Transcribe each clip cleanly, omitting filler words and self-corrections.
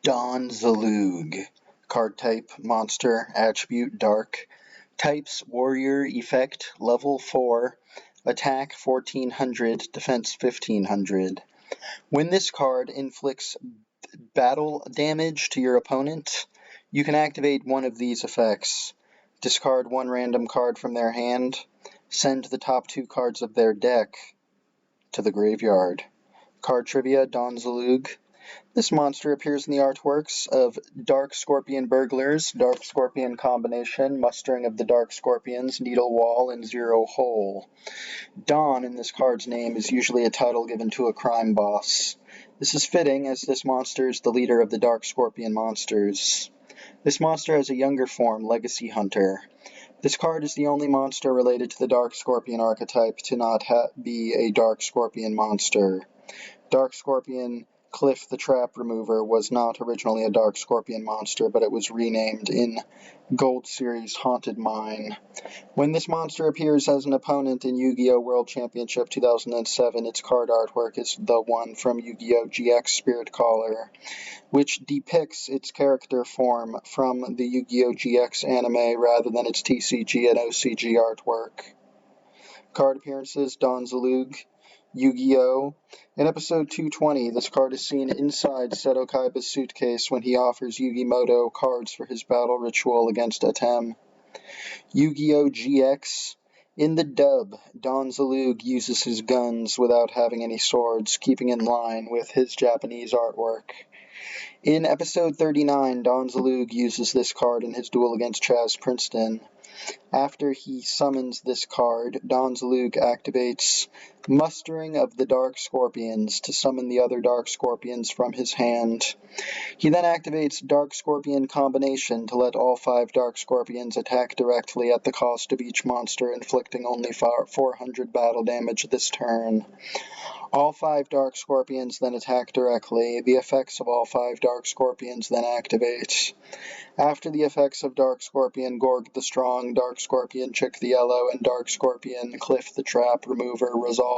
Don Zaloog. Card type Monster. Attribute Dark. Types Warrior. Effect Level 4. Attack 1400. Defense 1500. When this card inflicts battle damage to your opponent, you can activate one of these effects. Discard one random card from their hand. Send the top two cards of their deck to the graveyard. Card trivia, Don Zaloog. This monster appears in the artworks of Dark Scorpion Burglars, Dark Scorpion Combination, Mustering of the Dark Scorpions, Needle Wall, and Zero Hole. Don in this card's name is usually a title given to a crime boss. This is fitting, as this monster is the leader of the Dark Scorpion monsters. This monster has a younger form, Legacy Hunter. This card is the only monster related to the Dark Scorpion archetype to not be a Dark Scorpion monster. Dark Scorpion Cliff the Trap Remover was not originally a Dark Scorpion monster, but it was renamed in Gold Series Haunted Mine. When this monster appears as an opponent in Yu-Gi-Oh! World Championship 2007, its card artwork is the one from Yu-Gi-Oh! GX Spirit Caller, which depicts its character form from the Yu-Gi-Oh! GX anime rather than its TCG and OCG artwork. Card appearances, Don Zaloog, Yu-Gi-Oh! In episode 220, this card is seen inside Seto Kaiba's suitcase when he offers Yu-Gi-Moto cards for his battle ritual against Atem. Yu-Gi-Oh! GX. In the dub, Don Zaloog uses his guns without having any swords, keeping in line with his Japanese artwork. In episode 39, Don Zaloog uses this card in his duel against Chaz Princeton. After he summons this card, Don Zaloog activates Mustering of the Dark Scorpions to summon the other Dark Scorpions from his hand. He then activates Dark Scorpion Combination to let all 5 Dark Scorpions attack directly at the cost of each monster, inflicting only 400 battle damage this turn. All 5 Dark Scorpions then attack directly. The effects of all 5 Dark Scorpions then activate. After the effects of Dark Scorpion Gorg the Strong, Dark Scorpion Chick the Yellow, and Dark Scorpion Cliff the Trap Remover resolve,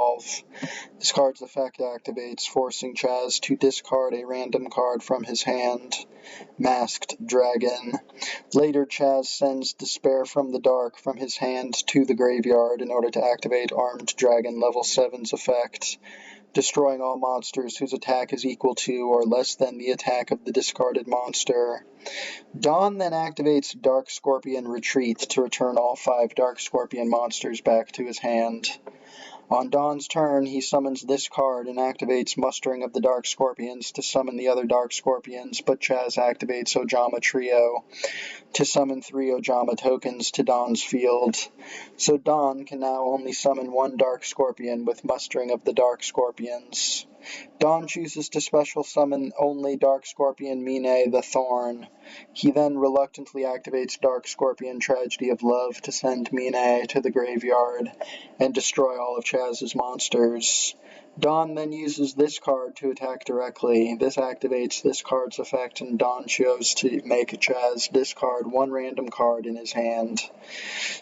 this card's effect activates, forcing Chaz to discard a random card from his hand. Masked Dragon. Later, Chaz sends Despair from the Dark from his hand to the graveyard in order to activate Armed Dragon Level 7's effect, destroying all monsters whose attack is equal to or less than the attack of the discarded monster. Don then activates Dark Scorpion Retreat to return all 5 Dark Scorpion monsters back to his hand. On Don's turn, he summons this card and activates Mustering of the Dark Scorpions to summon the other Dark Scorpions, but Chaz activates Ojama Trio to summon 3 Ojama tokens to Don's field. So Don can now only summon 1 Dark Scorpion with Mustering of the Dark Scorpions. Don chooses to special summon only Dark Scorpion Mine the Thorn. He then reluctantly activates Dark Scorpion Tragedy of Love to send Mine to the graveyard and destroy all of Chaz's monsters. Don then uses this card to attack directly. This activates this card's effect, and Don chose to make Chaz discard 1 random card in his hand.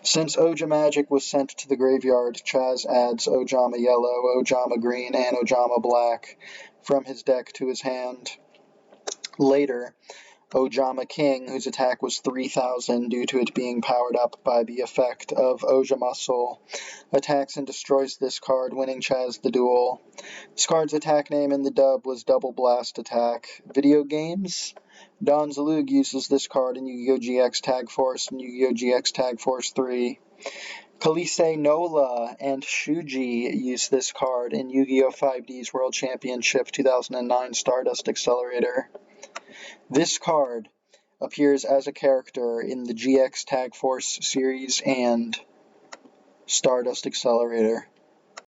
Since Oja Magic was sent to the graveyard, Chaz adds Ojama Yellow, Ojama Green, and Ojama Black from his deck to his hand. Later, Ojama King, whose attack was 3,000 due to it being powered up by the effect of Oja Muscle, attacks and destroys this card, winning Chaz the duel. This card's attack name in the dub was Double Blast Attack. Video games? Don Zaloog uses this card in Yu-Gi-Oh! GX Tag Force and Yu-Gi-Oh! GX Tag Force 3. Kalise Nola and Shuji use this card in Yu-Gi-Oh! 5D's World Championship 2009 Stardust Accelerator. This card appears as a character in the GX Tag Force series and Stardust Accelerator.